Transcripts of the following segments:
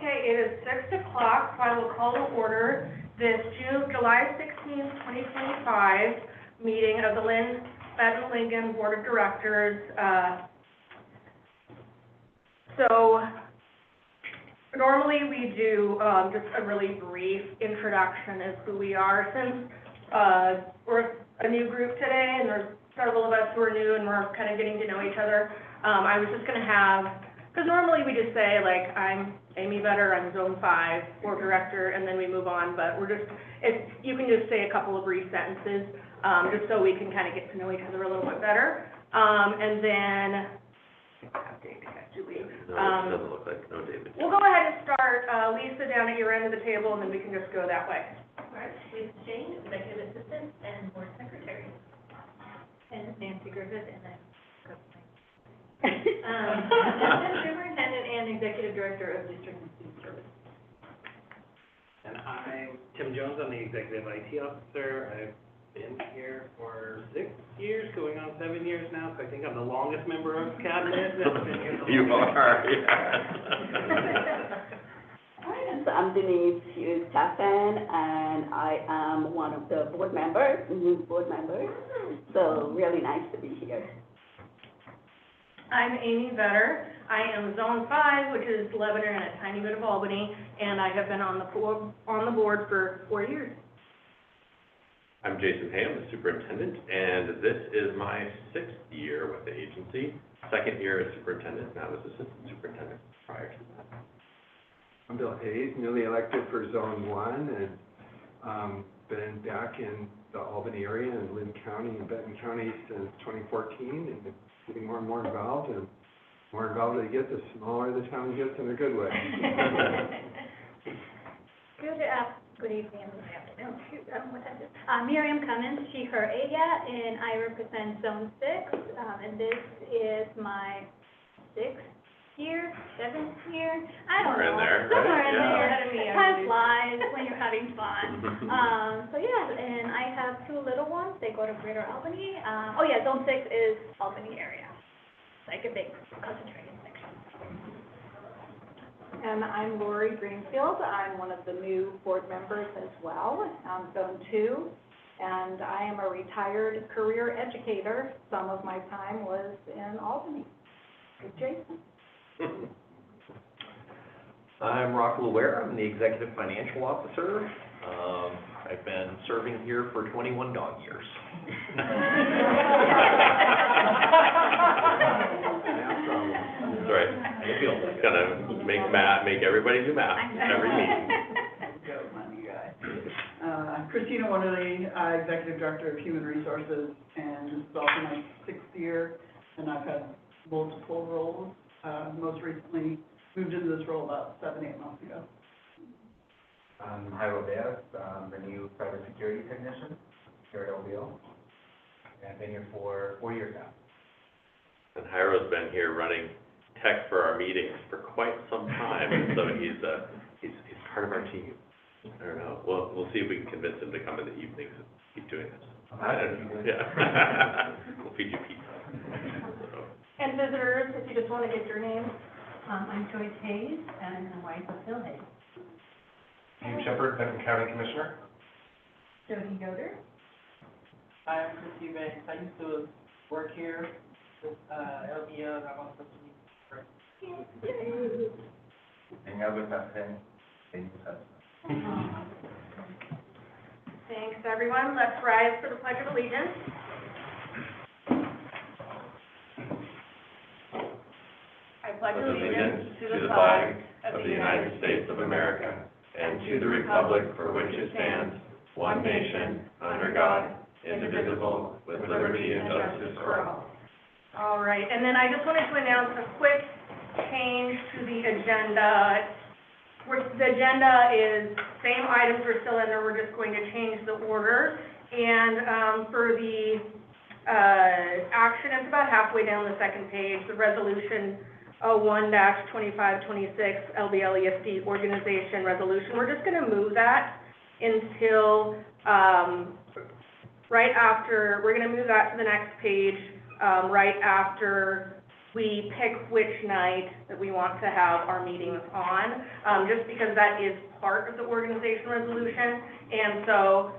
Okay, it is 6 o'clock, so I will call to order this July 16th, 2025 meeting of the Lynn Fed Lincoln Board of Directors. So normally we do just a really brief introduction as who we are, since we're a new group today and there's several of us who are new and we're kind of getting to know each other. I was just going to have, because normally we just say, like, I'm Amy Vetter, I'm Zone 5 Board Director, and then we move on, but we're just, you can just say a couple of brief sentences, just so we can kind of get to know each other a little bit better. And then, Julie. No, it doesn't look like, no, David. We'll go ahead and start, Lisa, down at your end of the table, and then we can just go that way. All right, Lisa Shane, Executive Assistant and Board Secretary. And Nancy Griffith, and then Superintendent and Executive Director of District and Student Services. And I'm Tim Jones, I'm the Executive IT Officer. I've been here for 6 years, going on 7 years now, so I think I'm the longest member of Cabinet that's been here. You are, So I'm Denise Hughes-Taffen, and I am one of the board members, new board members. So really nice to be here. I'm Amy Vetter. I am Zone 5, which is Lebanon and a tiny bit of Albany, and I have been on the board for 4 years. I'm Jason Hay, I'm the superintendent, and this is my 6th year with the agency. 2nd year as superintendent, now as assistant superintendent prior to that. I'm Bill Hayes, newly elected for Zone 1, and been back in the Albany area and Lynn County and Benton County since 2014, and getting more and more involved, and more involved they get, the smaller the town gets in a good way. Good evening, and good afternoon. Shoot, I don't know what that is. Miriam Cummins, she, her, Aya, and I represent Zone 6, and this is my 6th year, 7th year, I don't know. Somewhere in there. Time flies when you're having fun. So yeah, and I have 2 little ones. They go to Greater Albany. Zone 6 is Albany area. It's like a big concentrated section. And I'm Lori Greenfield. I'm one of the new board members as well, Zone 2. And I am a retired career educator. Some of my time was in Albany. Good, Jason. I'm Rockwell Ware. I'm the Executive Financial Officer. I've been serving here for 21 dog years. That's right. It's gonna make everybody do math every meeting. Christina Wonderly, Executive Director of Human Resources, and this is also my 6th year, and I've had multiple roles. Most recently moved into this role about 7-8 months ago. I'm Jairo Diaz, the new cybersecurity technician here at LBL, and I've been here for 4 years now. And Jairo's been here running tech for our meetings for quite some time, and so he's part of our team. I don't know. We'll see if we can convince him to come in the evenings and keep doing this. I don't know. Yeah. We'll feed you pizza. So. And visitors, if you just want to get your name. I'm Joyce Hayes, and I'm wife of Phil Hayes. James Shepard, Benton County Commissioner. Jody Yoder. I'm Christy Banks. I used to work here with LBL, and I'm also supposed to be And Albert Hussein. Thanks, everyone. Let's rise for the Pledge of Allegiance. I pledge allegiance to the flag of the United States of America and to the republic for which it stands, one nation, under God, indivisible, with liberty and justice for all. All right, and then I just wanted to announce a quick change to the agenda. The agenda is same items are still in there. We're just going to change the order. And for the action, it's about halfway down the 2nd page. The resolution 01-2526 LBL ESD organization resolution. We're just going to move that until right after. We're going to move that to the next page right after we pick which night that we want to have our meetings on, just because that is part of the organization resolution. And so,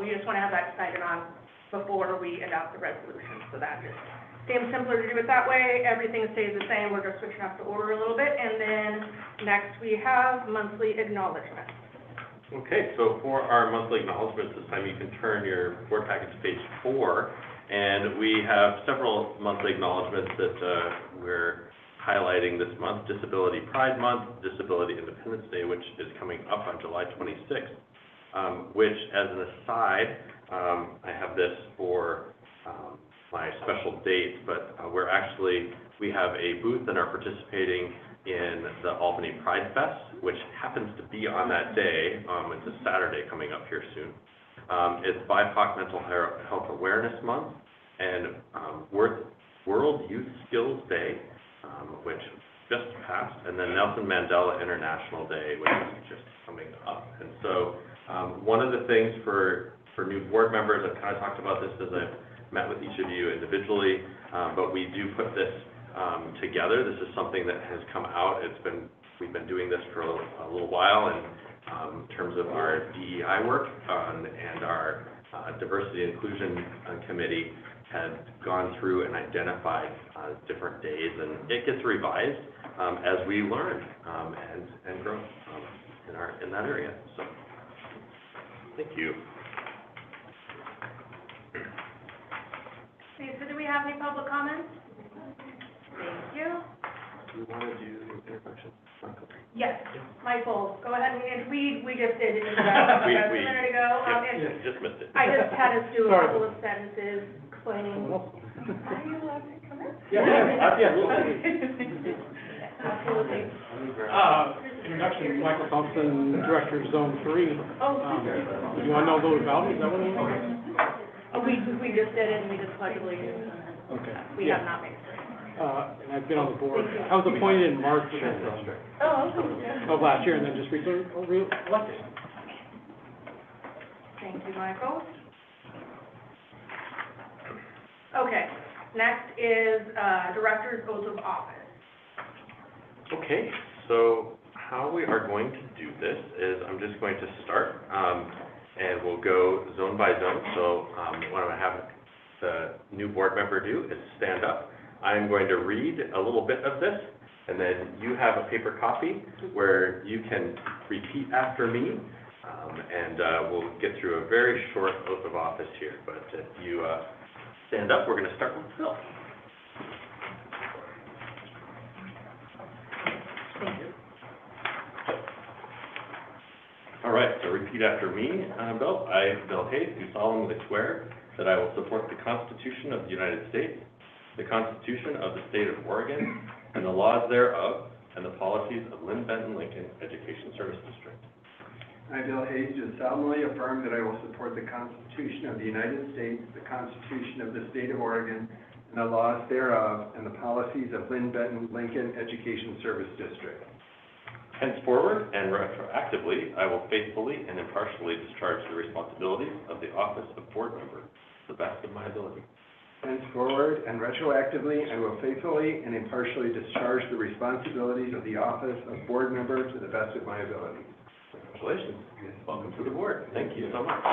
we just want to have that decided on before we adopt the resolution. So that just seems simpler to do it that way. Everything stays the same. We're just switching up the order a little bit. And then next we have monthly acknowledgements. Okay, so for our monthly acknowledgements, this time you can turn your board packet to page 4. And we have several monthly acknowledgements that we're highlighting this month. Disability Pride Month, Disability Independence Day, which is coming up on July 26th, which, as an aside, I have this for my special dates, but we have a booth and are participating in the Albany Pride Fest, which happens to be on that day. It's a Saturday coming up here soon. It's BIPOC Mental Health Awareness Month and World Youth Skills Day, which just passed, and then Nelson Mandela International Day, which is just coming up. And so one of the things for new board members, I've kind of talked about this as I've met with each of you individually, but we do put this together. This is something that has come out. We've been doing this for a little while, and in terms of our DEI work and our Diversity and Inclusion Committee had gone through and identified different days, and it gets revised as we learn and grow in that area. So, thank you. Okay, so do we have any public comments? Thank you. Do you want to do introduction? Yes, Michael, go ahead, and we just did it a minute ago. You just missed it. I just had us do a couple of sentences explaining. Are you allowed to come in? Absolutely. Introduction, Michael Thompson, Director of Zone 3. Oh, You want to know a little about me? Is that what you want? we just did it, and we just pledged allegiance. Okay. We have not made it. And I've been on the board. I was appointed in March of last year, and then just recently elected. Thank you, Michael. Okay, next is Director's Oath of Office. Okay, so how we are going to do this is I'm just going to start, and we'll go zone by zone. So what I'm going to have the new board member do is stand up. I'm going to read a little bit of this, and then you have a paper copy where you can repeat after me, and we'll get through a very short oath of office here. But if you stand up, we're going to start with Phil. Thank you. All right, so repeat after me, Bill. I, Bill Hayes, do solemnly swear that I will support the Constitution of the United States, the Constitution of the State of Oregon, and the laws thereof, and the policies of Lynn Benton Lincoln Education Service District. I, Bill Hayes, do solemnly affirm that I will support the Constitution of the United States, the Constitution of the State of Oregon, and the laws thereof, and the policies of Lynn Benton Lincoln Education Service District. Henceforward and retroactively, I will faithfully and impartially discharge the responsibilities of the office of board member to the best of my ability. Henceforward and retroactively, I will faithfully and impartially discharge the responsibilities of the office of board member to the best of my ability. Congratulations. Welcome to the board. Thank you so much.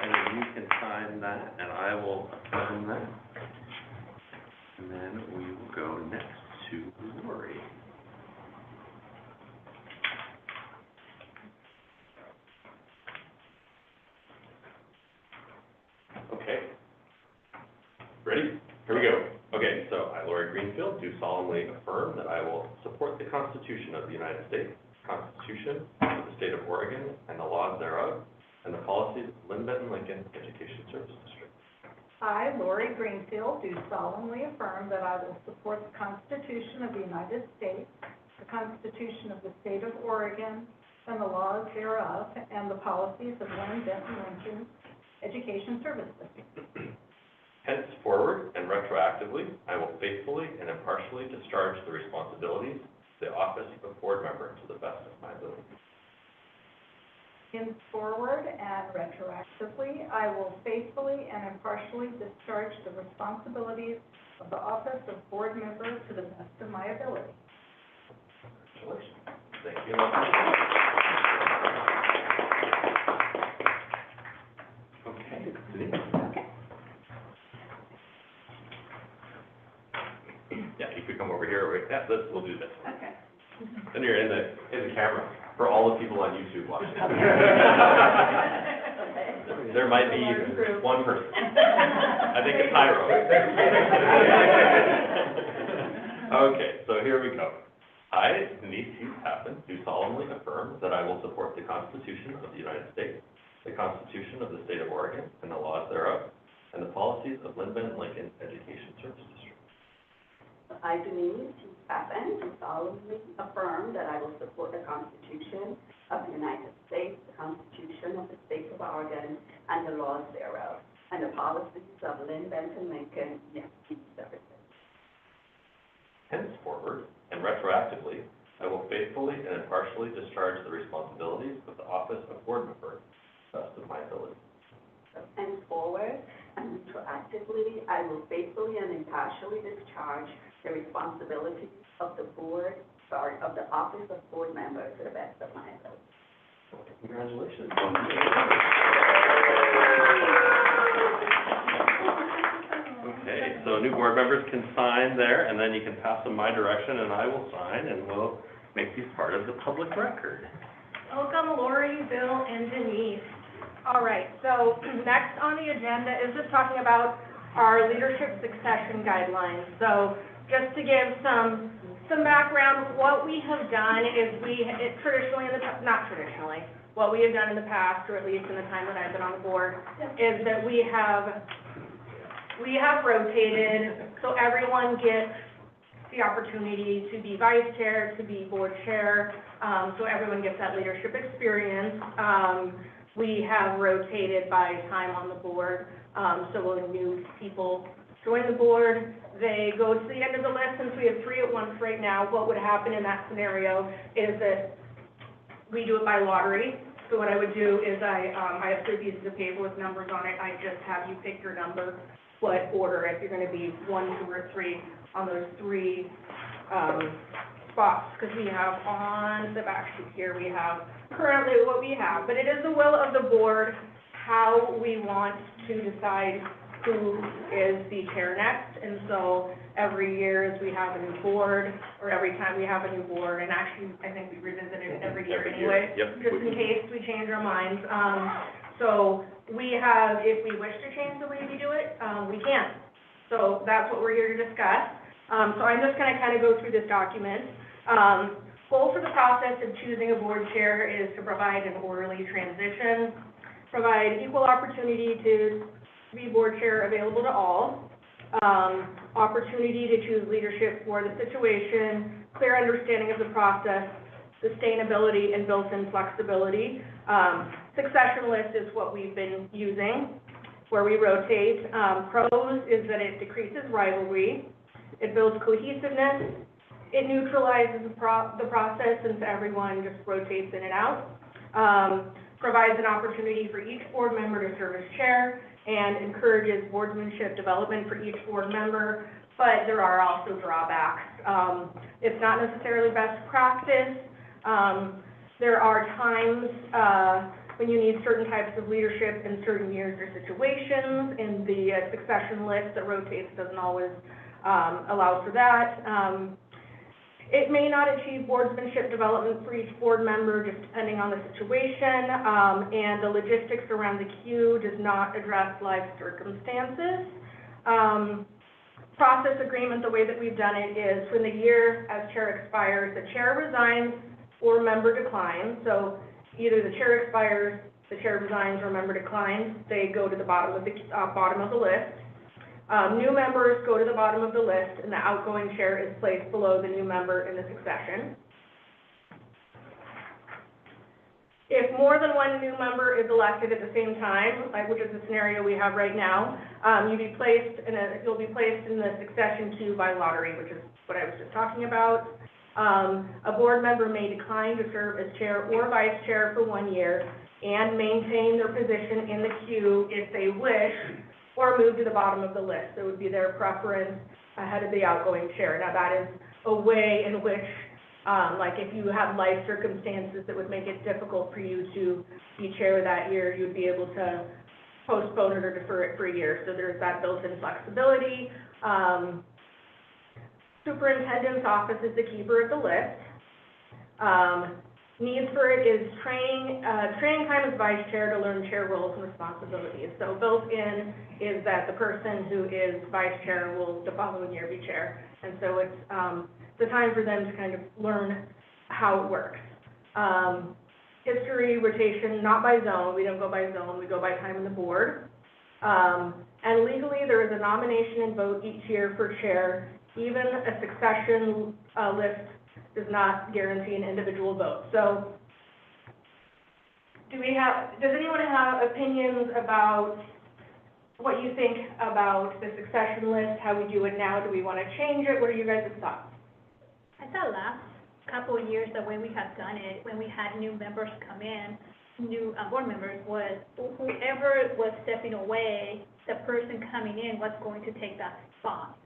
And then you can sign that, and I will affirm that. And then we will go next to Lori. Okay. Ready? Here we go. Okay, so I, Lori Greenfield, do solemnly affirm that I will support the Constitution of the United States, the Constitution of the State of Oregon, and the laws thereof, and the policies of Lynn Benton Lincoln Education Service District. I, Lori Greenfield, do solemnly affirm that I will support the Constitution of the United States, the Constitution of the State of Oregon, and the laws thereof, and the policies of Lynn Benton Lincoln Education Service District. Henceforward and retroactively, I will faithfully and impartially discharge the responsibilities of the office of board member to the best of my ability. Henceforward and retroactively, I will faithfully and impartially discharge the responsibilities of the office of board member to the best of my ability. Congratulations. Thank you. Okay, Denise. Yeah, you could come over here, or, yeah, we'll do this. Okay. Then you're in the camera, for all the people on YouTube watching. There might be one person. I think it's Hyro. Okay, so here we go. I, Denise Hughes Tappan, do solemnly affirm that I will support the Constitution of the United States, the Constitution of the State of Oregon, and the laws thereof, and the policies of Lynn Bennett Lincoln Education Service District. I, Denise Hughes Tappan, do solemnly affirm that I will support the Constitution of the United States, the Constitution of the State of Oregon, and the laws thereof, and the policies of Lynn Bennett Lincoln Education Services. Henceforward, and retroactively, I will faithfully and impartially discharge the responsibilities of the office of board member to the best of my ability. Henceforward, and retroactively, I will faithfully and impartially discharge the responsibilities of the office of board member to the best of my ability. Congratulations. Okay, so new board members can sign there, and then you can pass them my direction, and I will sign, and we'll make these part of the public record. Welcome, Lori, Bill, and Denise. All right, so next on the agenda is just talking about our leadership succession guidelines. So just to give some background, what we have done is what we have done in the past, or at least in the time that I've been on the board, is that we have rotated, so everyone gets the opportunity to be vice chair, to be board chair, so everyone gets that leadership experience. We have rotated by time on the board, so when new people join the board, they go to the end of the list. Since we have 3 at once right now, what would happen in that scenario is that we do it by lottery. So what I would do is I have 3 pieces of paper with numbers on it. I just have you pick your number, what order, if you're going to be 1, 2, or 3 on those 3 spots, because we have on the back sheet here, we have currently what we have. But it is the will of the board how we want to decide who is the chair next. And so every year as we have a new board, or every time we have a new board, and actually I think we revisit it every year anyway, Yep. just in case we change our minds. So we have, if we wish to change the way we do it, we can. So that's what we're here to discuss. So I'm just going to kind of go through this document. Goal for the process of choosing a board chair is to provide an orderly transition, provide equal opportunity to be board chair available to all, opportunity to choose leadership for the situation, clear understanding of the process, sustainability, and built-in flexibility. Succession list is what we've been using, where we rotate. Pros is that it decreases rivalry, it builds cohesiveness, it neutralizes the process since everyone just rotates in and out, provides an opportunity for each board member to serve as chair, and encourages boardsmanship development for each board member, but there are also drawbacks. It's not necessarily best practice. There are times when you need certain types of leadership in certain years or situations, and the succession list that rotates doesn't always allow for that. It may not achieve boardsmanship development for each board member, just depending on the situation, and the logistics around the queue does not address life circumstances. Process agreement, the way that we've done it is when the year as chair expires, the chair resigns or member declines. So either the chair expires, the chair resigns, or member declines. They go to the bottom of the list. New members go to the bottom of the list, and the outgoing chair is placed below the new member in the succession. If more than one new member is elected at the same time, which is the scenario we have right now, you'll be placed in the succession queue by lottery, which is what I was just talking about. A board member may decline to serve as chair or vice chair for 1 year and maintain their position in the queue if they wish, or move to the bottom of the list. So it would be their preference ahead of the outgoing chair. Now, that is a way in which, like if you have life circumstances that would make it difficult for you to be chair that year, you'd be able to postpone it or defer it for a year. So there's that built-in flexibility. Superintendent's office is the keeper of the list. Needs for it is training time as vice chair to learn chair roles and responsibilities. So built in is that the person who is vice chair will the following year be chair. And so it's the time for them to kind of learn how it works. History, rotation, not by zone. We don't go by zone. We go by time on the board. And legally, there is a nomination and vote each year for chair. Even a succession list does not guarantee an individual vote. So, does anyone have opinions about what you think about the succession list, how we do it now? Do we want to change it? What are you guys' thoughts? I thought last couple of years, the way we have done it, when we had new members come in, new board members, was whoever was stepping away, the person coming in was going to take that spot.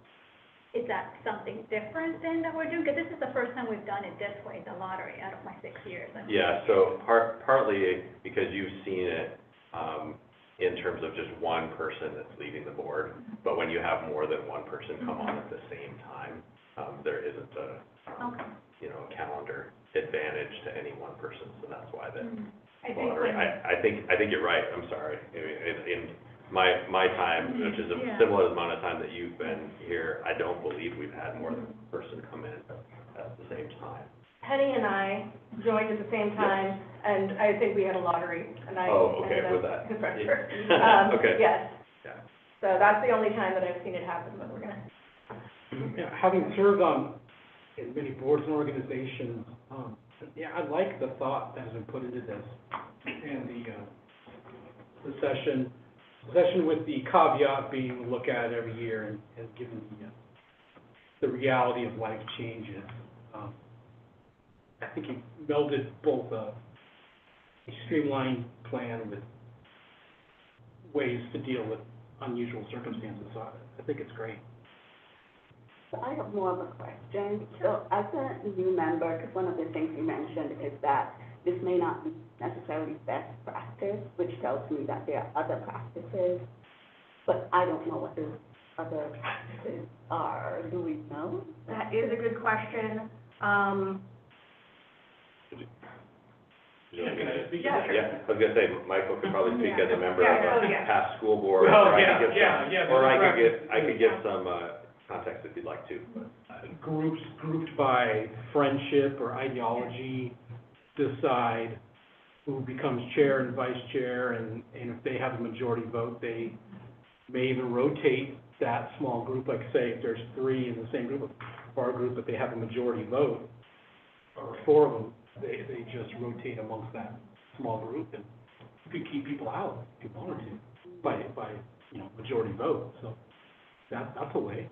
Is that something different than that we're doing? Because this is the first time we've done it this way, the lottery, out of my 6 years. Yeah, so partly because you've seen it, in terms of just one person that's leading the board, but when you have more than one person come on at the same time, there isn't a, you know, a calendar advantage to any one person, so that's why the lottery. I think you're right, I'm sorry. In my time, which is a similar amount of time that you've been here, I don't believe we've had more than one person come in at the same time. Penny and I joined at the same time, and I think we had a lottery, and I ended up with that. Professor. Okay. Yes. Yeah. So that's the only time that I've seen it happen, but we're gonna. Yeah, having served on in many boards and organizations, I like the thought that has been put into this, and the session with the caveat being we look at it every year and given the reality of life changes. I think you melded both a streamlined plan with ways to deal with unusual circumstances, so I think it's great. So I have more of a question. So as a new member, because one of the things you mentioned is that this may not be necessarily best practice, which tells me that there are other practices, but I don't know what those other practices are. Do we know? That is a good question. Yeah, Yeah. I was gonna say, Michael could probably speak as a member of Yeah. a past school board, Oh, or I yeah, could give yeah, some, yeah, or I that's could give some, context if you'd like to, but. Groups grouped by friendship or ideology decide who becomes chair and vice chair, and if they have a majority vote, they may even rotate that small group, like say, if there's 3 in the same group, or a group, but they have a majority vote, or 4 of them, they just rotate amongst that small group, and you could keep people out if you wanted to, by majority vote, so that's a way.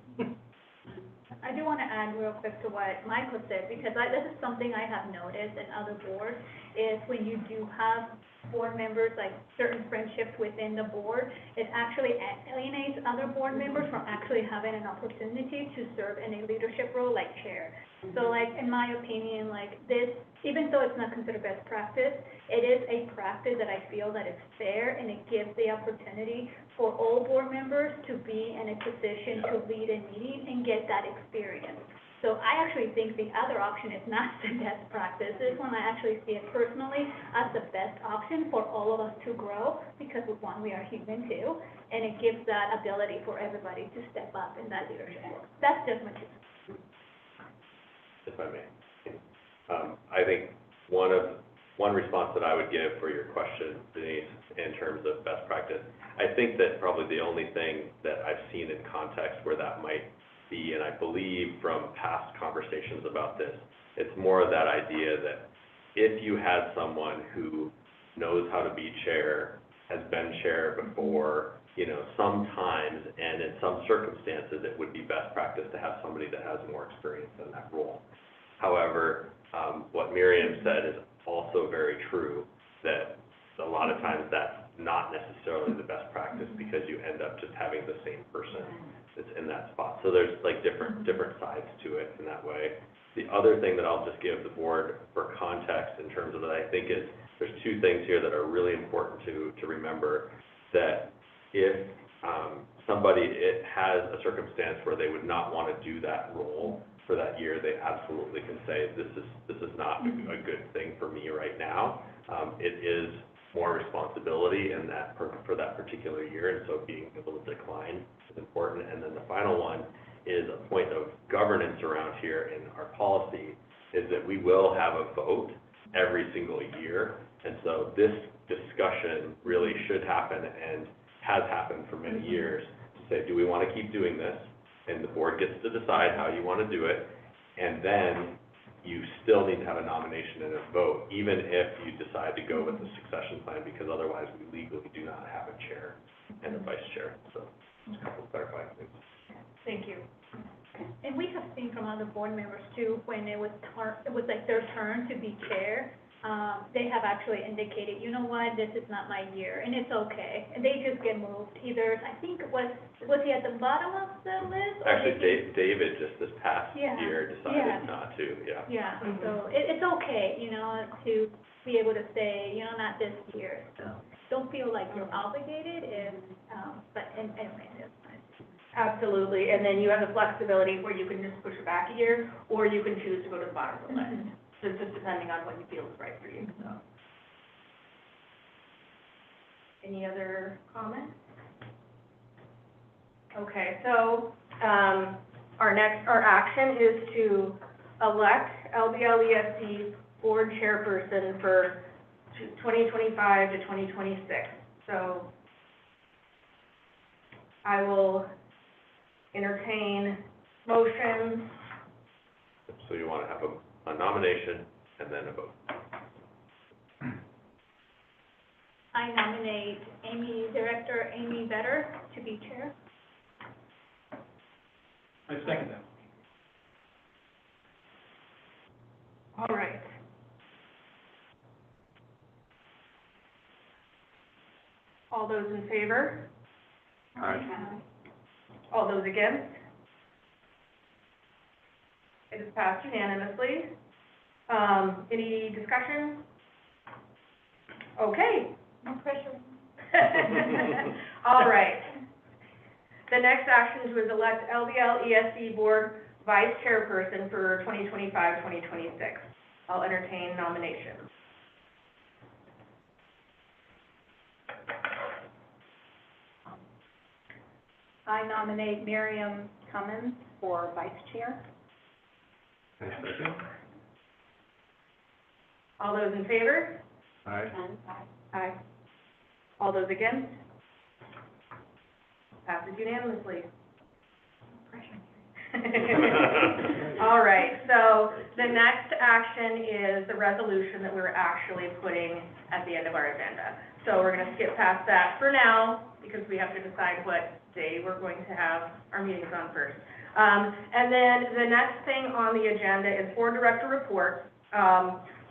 I do want to add real quick to what Michael said, because this is something I have noticed in other boards, is when you do have board members, like certain friendships within the board, it actually alienates other board members from actually having an opportunity to serve in a leadership role like chair. So like, in my opinion, like this, even though it's not considered best practice, it is a practice that I feel that is fair, and it gives the opportunity for all board members to be in a position to lead a meeting and get that experience. So I actually think the other option is not the best practice. This one, I actually see it personally as the best option for all of us to grow, because one, we are human too, and it gives that ability for everybody to step up in that leadership role. That's just my two. If I may. I think one response that I would give for your question, Denise, in terms of best practice, I think that probably the only thing that I've seen in context where that might be, and I believe from past conversations about this, it's more of that idea that if you had someone who knows how to be chair, has been chair before, sometimes, and in some circumstances, it would be best practice to have somebody that has more experience in that role. However, what Miriam said is also very true, that a lot of times that's not necessarily the best practice, because you end up just having the same person that's in that spot. So there's like different sides to it in that way. The other thing that I'll just give the board for context in terms of that, I think is, there's two things here that are really important to remember, that if somebody has a circumstance where they would not want to do that role for that year, they absolutely can say, this is not a good thing for me right now. It is more responsibility in that for that particular year, and so being able to decline is important. And then the final one is a point of governance around here in our policy, is that we will have a vote every single year. And so this discussion really should happen, and has happened for many years, to say, do we want to keep doing this? And the board gets to decide how you want to do it, and then you still need to have a nomination and a vote, even if you decide to go with the succession plan, because otherwise we legally do not have a chair and a vice chair. So just a couple of clarifying things. Thank you. And we have seen from other board members too, when it was like their turn to be chair, they have actually indicated, you know what, this is not my year, and it's okay. And they just get moved. Either, I think, was he at the bottom of the list? Actually, David just this past year decided not to, Yeah, so it's okay, you know, to be able to say, you know, not this year. So don't feel like you're obligated if, but anyway, that's fine. Absolutely, and then you have the flexibility where you can just push it back a year, or you can choose to go to the bottom of the list. So it's just depending on what you feel is right for you, so. Any other comments? Okay, so, our action is to elect LBL ESD board chairperson for 2025 to 2026. So I will entertain motions. So you want to have a nomination and then a vote. I nominate Director Amy Vetter to be chair. I second that. All right. All those in favor? All those against? It is passed unanimously. Any discussion? Okay. No pressure. All right. The next action is elect LBL ESD Board Vice Chairperson for 2025-2026. I'll entertain nominations. I nominate Miriam Cummins for vice chair. I second. All those in favor? Aye. Aye. All those against? Passes unanimously. All right, so the next action is the resolution that we're actually putting at the end of our agenda. So we're gonna skip past that for now, because we have to decide what day we're going to have our meetings on first. And then the next thing on the agenda is board director report.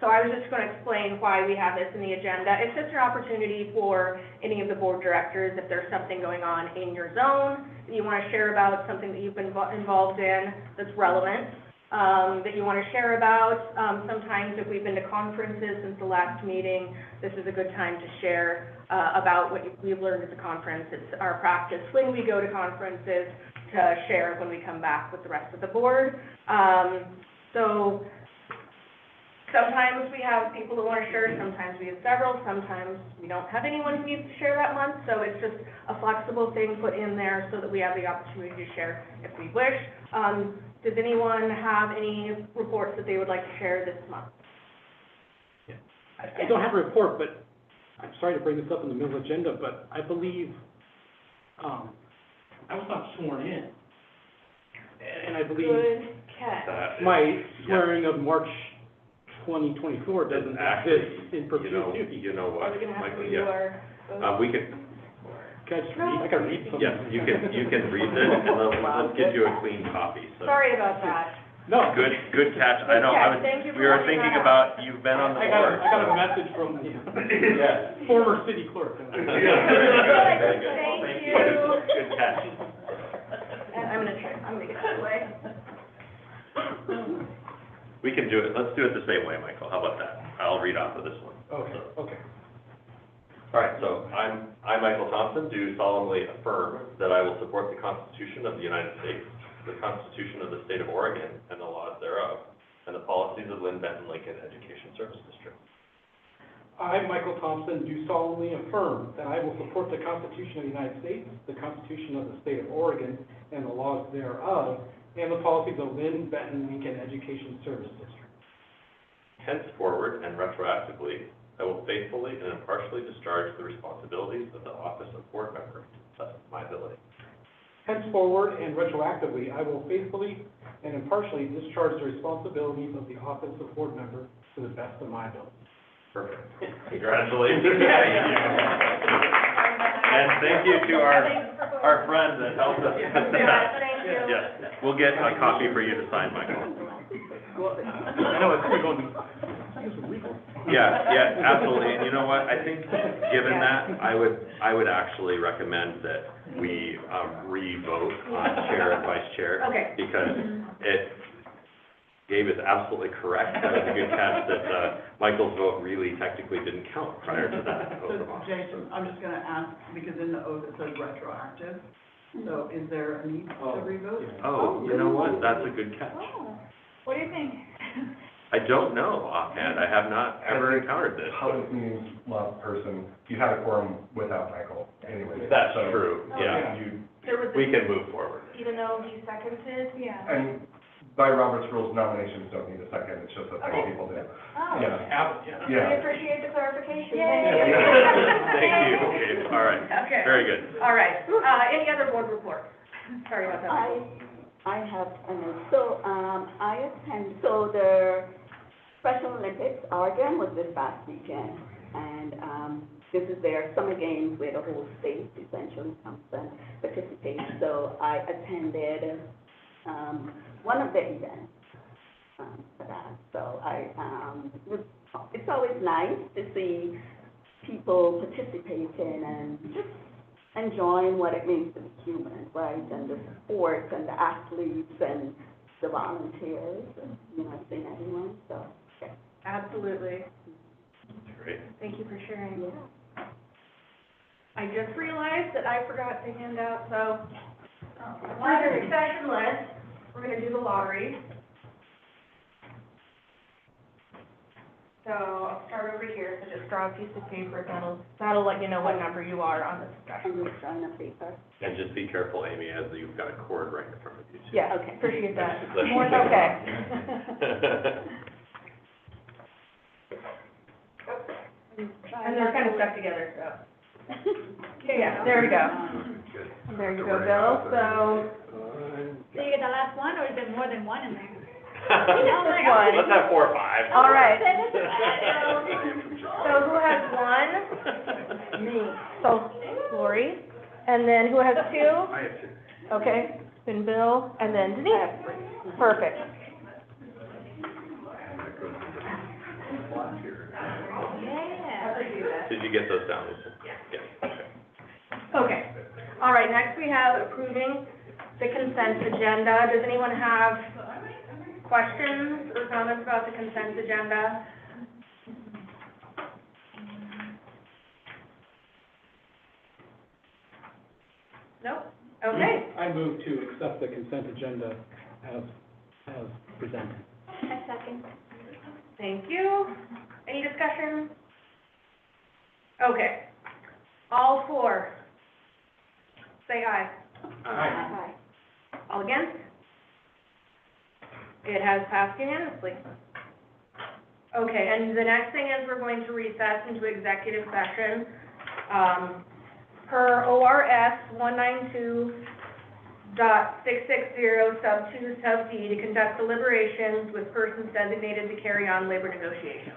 So I was just going to explain why we have this in the agenda. It's just an opportunity for any of the board directors, if there's something going on in your zone that you want to share about, something that you've been involved in that's relevant, that you want to share about. Sometimes if we've been to conferences since the last meeting, this is a good time to share about what we've learned at the conference. It's our practice when we go to conferences to share when we come back with the rest of the board. So sometimes we have people who want to share, sometimes we have several, sometimes we don't have anyone who needs to share that month, so it's just a flexible thing put in there so that we have the opportunity to share if we wish. Does anyone have any reports that they would like to share this month? I don't have a report, but I'm sorry to bring this up in the middle of the agenda, but I believe, I was not sworn in. And I believe Good catch. my swearing of March 2024 doesn't exist in perpetuity. You know what, Are we gonna have Michael, to do our vote? we can, Can I just read? I gotta read something. yes, you can read this, and let's get you a clean copy, so. Sorry about that. No. Good catch. I know, Good catch. Thank you for we were pointing thinking that about, you've been on the I got board. a message from the Yeah. former city clerk. Very good. Thank you. Good catch. And I'm gonna get that away. We can do it, let's do it the same way, Michael, how about that? I'll read off of this one. Okay. All right, so I, Michael Thompson, do solemnly affirm that I will support the Constitution of the United States, the Constitution of the State of Oregon, and the laws thereof, and the policies of Lynn Benton Lincoln Education Service District. I, Michael Thompson, do solemnly affirm that I will support the Constitution of the United States, the Constitution of the State of Oregon, and the laws thereof, and the policies of Lynn Benton Lincoln Education Service District. Henceforward and retroactively, I will faithfully and impartially discharge the responsibilities of the office of board member to the best of my ability. Henceforward and retroactively, I will faithfully and impartially discharge the responsibilities of the office of board member to the best of my ability. Perfect. Congratulations. And thank you to our friend that helped us. Thank you. Yes, we'll get a copy for you to sign, Michael. I know, it's going to go, Yeah, absolutely, and you know what, I think, given that, I would actually recommend that we, re-vote on chair and vice chair. Okay. Because Gabe is absolutely correct, that was a good catch, that, Michael's vote really technically didn't count prior to that So, oath of office. Jason, I'm just gonna ask, because in the oath it says retroactive, so is there a need to revote? Oh, you know what, that's a good catch. Oh, what do you think? I don't know offhand, I have not ever encountered this. Public meetings, last person, you had a quorum without Michael anyway. That's so true, yeah, we can move forward. Even though he seconded? Yeah. And by Robert's rules, nominations don't need a second, it's just that some people do. Oh, Yeah. we Yeah. appreciate the clarification. Yay. Thank you, okay, all right, Okay. very good. All right, any other board reports? Sorry about that. I have, so the Special Olympics, Oregon was this past weekend, and, this is their summer games where the whole state essentially comes and participates, so I attended, one of the events, for that, so it's always nice to see people participating and just enjoying what it means to be human, right? And the sports and the athletes and the volunteers, and, seeing everyone, so, yeah. Absolutely. Great. Thank you for sharing. I just realized that I forgot to hand out, so, for the succession list, we're gonna do the lottery. So I'll start over here, so just draw a piece of paper, that'll let you know what number you are on the succession. I'm just drawing a paper. And just be careful, Amy, as you've got a cord right in front of you. too. Yeah, okay, appreciate that. That's- More than okay. And they're kind of stuck together, so. Yeah, there we go. Good. There you go, Bill, so, So you get the last one, or is there more than one in there? one. Let's have 4 or 5. All right. So who has one? Me. So Lori, and then who has 2? I have 2. Okay, then Bill, and then Denise. Perfect. Yeah. Did you get those down, Lisa? Yeah. Okay. Okay. All right, next we have approving the consent agenda. Does anyone have questions or comments about the consent agenda? Nope. Okay. I move to accept the consent agenda as presented. A second. Thank you. Any discussion? Okay. All 4. Say aye. Aye. All against? It has passed unanimously. Okay, and the next thing is we're going to recess into executive session, per ORS 192.660 sub 2 sub D, to conduct deliberations with persons designated to carry on labor negotiations.